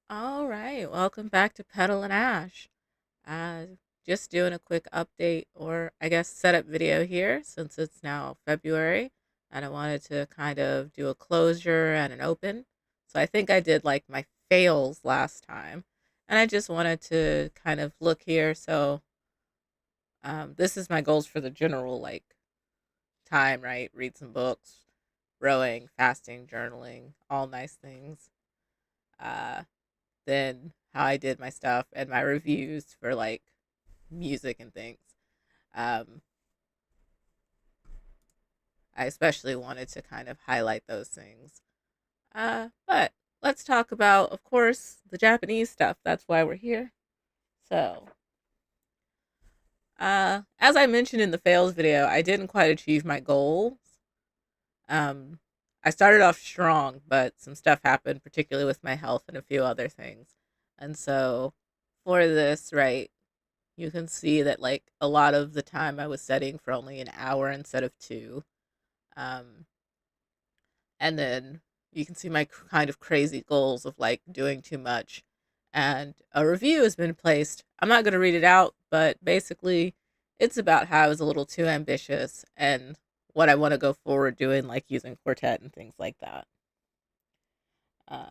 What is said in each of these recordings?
All right, welcome back to Pedal and Ash. Uh, just doing a quick update or I guess setup video here since it's now February and I wanted to kind of do a closure and an open. So I think I did like my fails last time and I just wanted to kind of look here. So this is my goals for the general like time, right? Read some books, rowing, fasting, journaling, all nice things. Uh, then how I did my stuff and my reviews for like music and things. Um, I especially wanted to kind of highlight those things. But let's talk about, of course, the Japanese stuff. That's why we're here. So, as I mentioned in the fails video, I didn't quite achieve my goals. Um, I started off strong, but some stuff happened, particularly with my health and a few other things. And so, for this, right, you can see that like a lot of the time I was studying for only an hour instead of two. Um, and then you can see my kind of crazy goals of like doing too much. And a review has been placed. I'm not going to read it out, but basically it's about how I was a little too ambitious and what I want to go forward doing, like using quartet and things like that. Uh,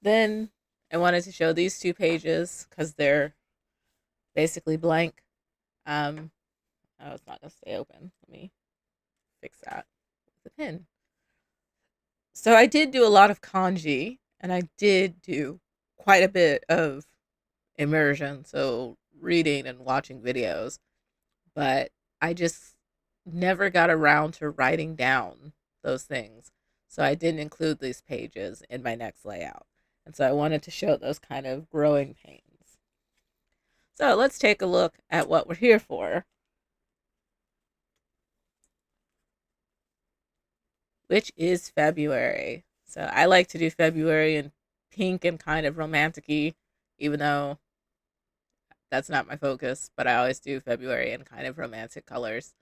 then I wanted to show these two pages because they're basically blank. Um, oh, it's not going to stay open. Let me fix that with the pen. So I did do a lot of kanji and I did do quite a bit of immersion, so reading and watching videos, but I just never got around to writing down those things. So I didn't include these pages in my next layout. And so I wanted to show those kind of growing pains. So let's take a look at what we're here for, which is February. So I like to do February in pink and kind of romantic-y, even though that's not my focus, but I always do February in kind of romantic colors.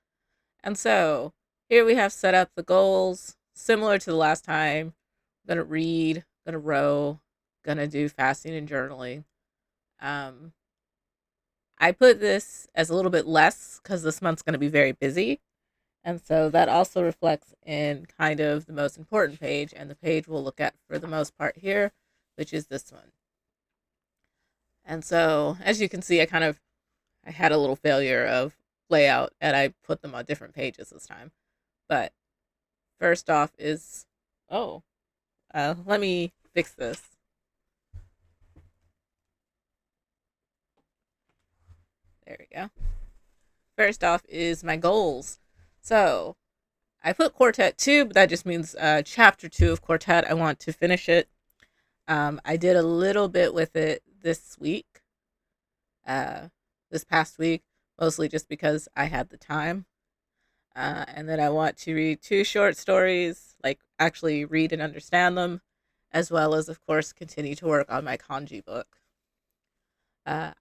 And so here we have set up the goals similar to the last time. I'm gonna read, gonna row, gonna do fasting and journaling. Um, I put this as a little bit less because this month's gonna be very busy. And so that also reflects in kind of the most important page and the page we'll look at for the most part here, which is this one. And so as you can see, I had a little failure of layout and I put them on different pages this time. But first off is, oh, let me fix this. There we go. First off is my goals. So I put Quartet 2, but that just means chapter 2 of Quartet. I want to finish it. I did a little bit with it this week, uh, this past week, mostly just because I had the time. And then I want to read two short stories, like actually read and understand them, as well as, of course, continue to work on my kanji book. Uh,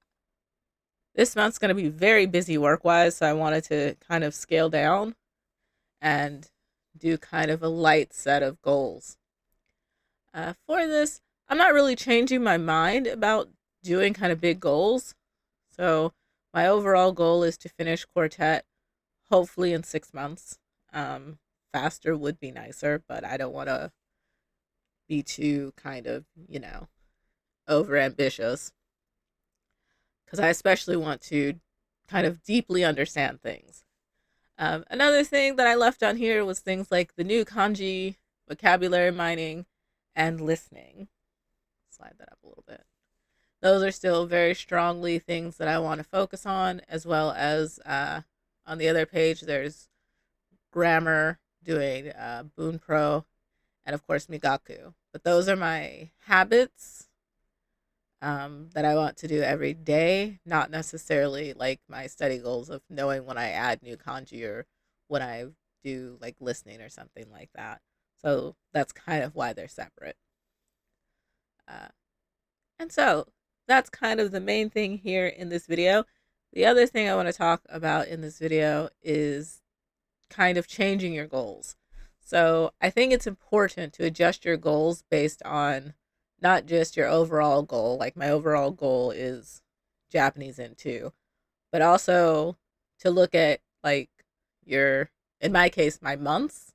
this month's going to be very busy work wise, so I wanted to kind of scale down and do kind of a light set of goals. For this, I'm not really changing my mind about doing kind of big goals. So, my overall goal is to finish Quartet hopefully in 6 months. Faster would be nicer, but I don't want to be too kind of, over ambitious because I especially want to kind of deeply understand things. Another thing that I left on here was things like the new kanji, vocabulary mining, and listening. Slide that up a little bit. Those are still very strongly things that I want to focus on, as well as on the other page, there's grammar, doing Boon Pro, and of course Migaku. But those are my habits that I want to do every day, not necessarily like my study goals of knowing when I add new kanji or when I do like listening or something like that. So that's kind of why they're separate. Uh, and so that's kind of the main thing here in this video. The other thing I want to talk about in this video is kind of changing your goals. So I think it's important to adjust your goals based on not just your overall goal. Like my overall goal is Japanese N2, but also to look at like your, in my case, my months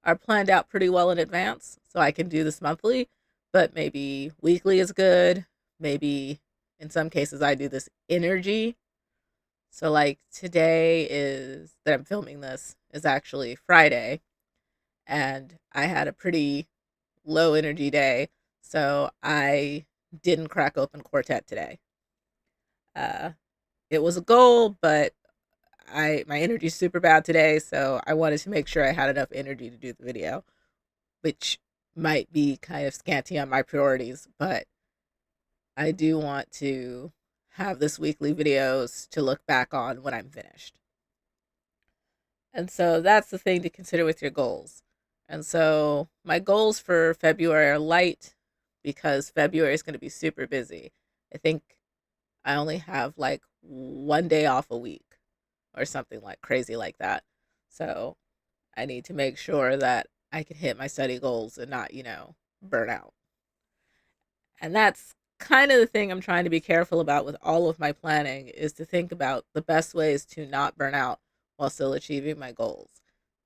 are planned out pretty well in advance. So I can do this monthly, but maybe weekly is good. Maybe in some cases I do this energy. So like today is that I'm filming this is actually Friday, and I had a pretty low energy day. So I didn't crack open Quartet today. Uh, it was a goal, but my energy's super bad today, so I wanted to make sure I had enough energy to do the video, which might be kind of scanty on my priorities, but I do want to have this weekly videos to look back on when I'm finished. And so that's the thing to consider with your goals. And so my goals for February are light because February is going to be super busy. I think I only have like one day off a week or something like crazy like that. So I need to make sure that I can hit my study goals and not, burn out. And that's kind of the thing I'm trying to be careful about with all of my planning is to think about the best ways to not burn out while still achieving my goals.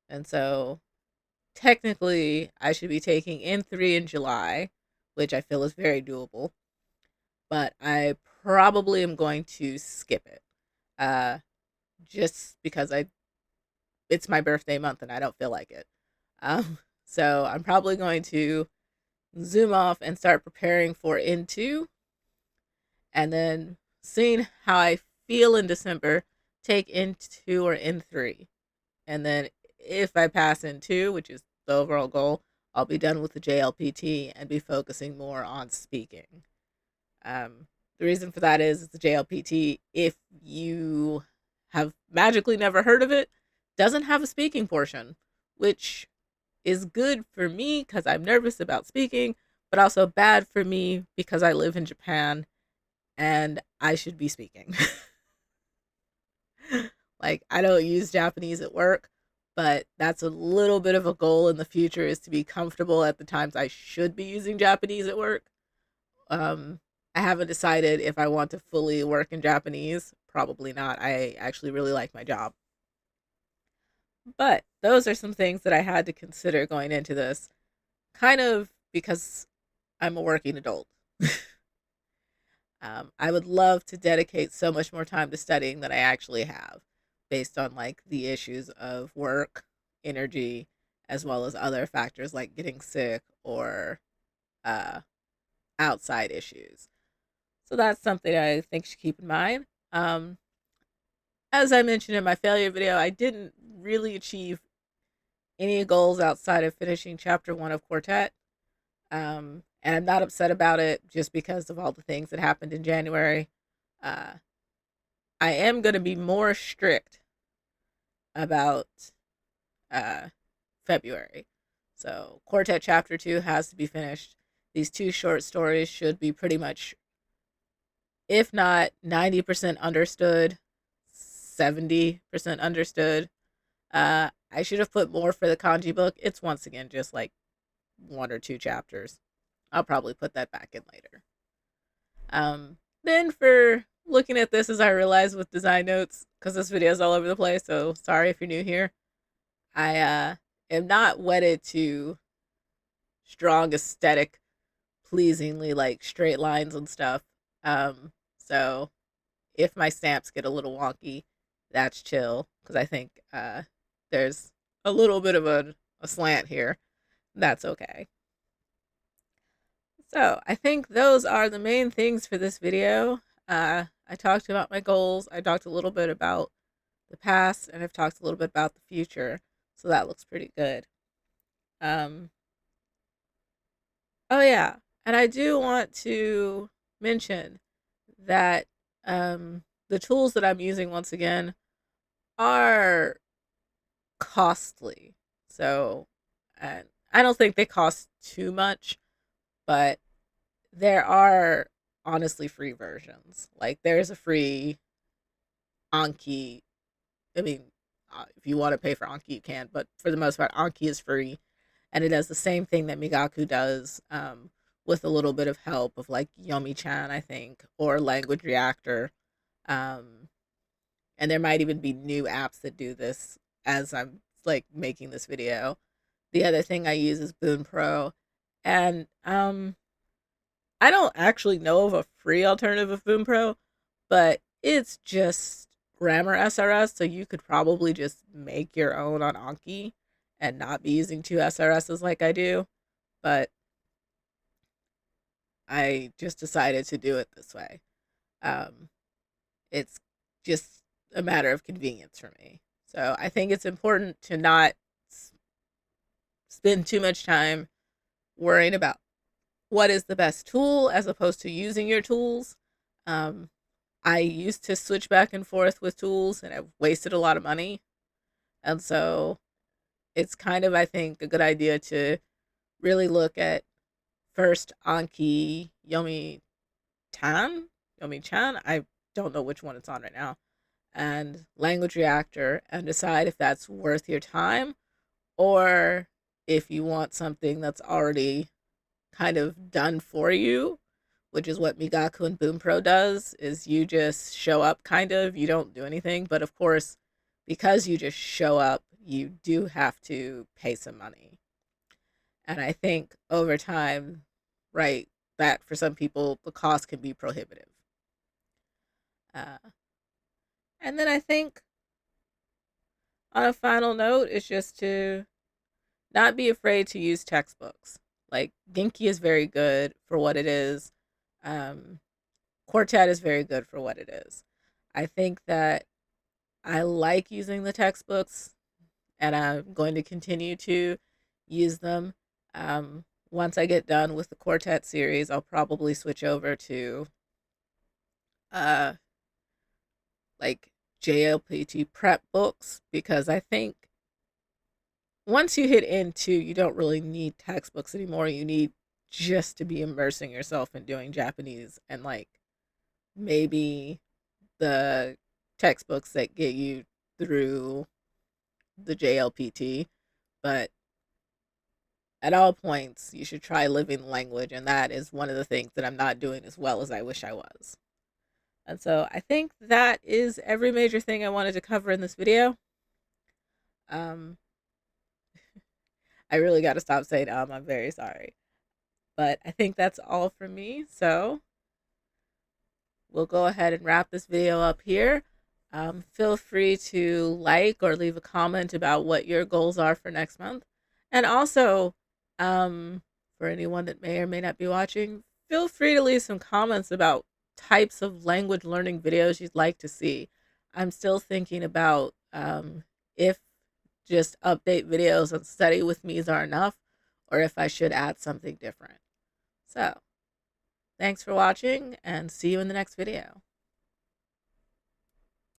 And so technically, I should be taking N3 in July, which I feel is very doable, but I probably am going to skip it. Uh, just because it's my birthday month and I don't feel like it. Um, so I'm probably going to zoom off and start preparing for N2, and then seeing how I feel in December, take N2 or N3. And then if I pass N2, which is the overall goal, I'll be done with the JLPT and be focusing more on speaking. The reason for that is the JLPT, if you have magically never heard of it, doesn't have a speaking portion, which is good for me because I'm nervous about speaking, but also bad for me because I live in Japan and I should be speaking. Like, I don't use Japanese at work, but that's a little bit of a goal in the future is to be comfortable at the times I should be using Japanese at work. Um, I haven't decided if I want to fully work in Japanese. Probably not. I actually really like my job. But those are some things that I had to consider going into this, kind of because I'm a working adult. I would love to dedicate so much more time to studying than I actually have, based on like the issues of work, energy, as well as other factors like getting sick or uh, outside issues. So that's something I think you should keep in mind. As I mentioned in my failure video, I didn't really achieve any goals outside of finishing chapter 1 of Quartet. And I'm not upset about it just because of all the things that happened in January. Uh, I am going to be more strict about uh, February. So, Quartet Chapter 2 has to be finished. These two short stories should be pretty much, if not 90% understood, 70% understood. I should have put more for the kanji book. It's once again just like one or two chapters. I'll probably put that back in later. Then for looking at this, as I realized with design notes, because this video is all over the place, so sorry if you're new here. I am not wedded to strong aesthetic, pleasingly like straight lines and stuff. So if my stamps get a little wonky, that's chill because I think there's a little bit of a slant here. That's okay. So I think those are the main things for this video. I talked about my goals. I talked a little bit about the past, and I've talked a little bit about the future. So that looks pretty good. Um, oh yeah, and I do want to mention that the tools that I'm using once again are costly. So, and I don't think they cost too much, but there are honestly free versions. Like there's a free Anki. I mean, if you want to pay for Anki, you can, but for the most part, Anki is free, and it does the same thing that Migaku does, with a little bit of help of like Yomi-chan, I think, or Language Reactor. Um, and there might even be new apps that do this as I'm like making this video. The other thing I use is Boon Pro, and I don't actually know of a free alternative of Boom Pro, but it's just grammar SRS, so you could probably just make your own on Anki and not be using two SRSs like I do. But I just decided to do it this way. Um, it's just a matter of convenience for me. So I think it's important to not spend too much time worrying about what is the best tool as opposed to using your tools. Um, I used to switch back and forth with tools and I've wasted a lot of money. And so it's kind of, I think, a good idea to really look at first Anki Yomi-chan. I don't know which one it's on right now, and Language Reactor, and decide if that's worth your time or if you want something that's already kind of done for you, which is what Migaku and Boom Pro does, is you just show up kind of, you don't do anything. But of course, because you just show up, you do have to pay some money. And I think over time, right, that for some people, the cost can be prohibitive. Uh, and then I think on a final note, is just to not be afraid to use textbooks. Like Genki is very good for what it is. Um, Quartet is very good for what it is. I think that I like using the textbooks and I'm going to continue to use them. Once I get done with the Quartet series, I'll probably switch over to uh, like JLPT prep books because I think once you hit N2, you don't really need textbooks anymore. You need just to be immersing yourself in doing Japanese and like maybe the textbooks that get you through the JLPT. But at all points, you should try living the language, and that is one of the things that I'm not doing as well as I wish I was. And so I think that is every major thing I wanted to cover in this video. Um, I really got to stop saying I'm very sorry. But I think that's all for me. So we'll go ahead and wrap this video up here. Feel free to like or leave a comment about what your goals are for next month. And also, for anyone that may or may not be watching, feel free to leave some comments about types of language learning videos you'd like to see. I'm still thinking about if just update videos and study with me's are enough, or if I should add something different. So, thanks for watching and see you in the next video.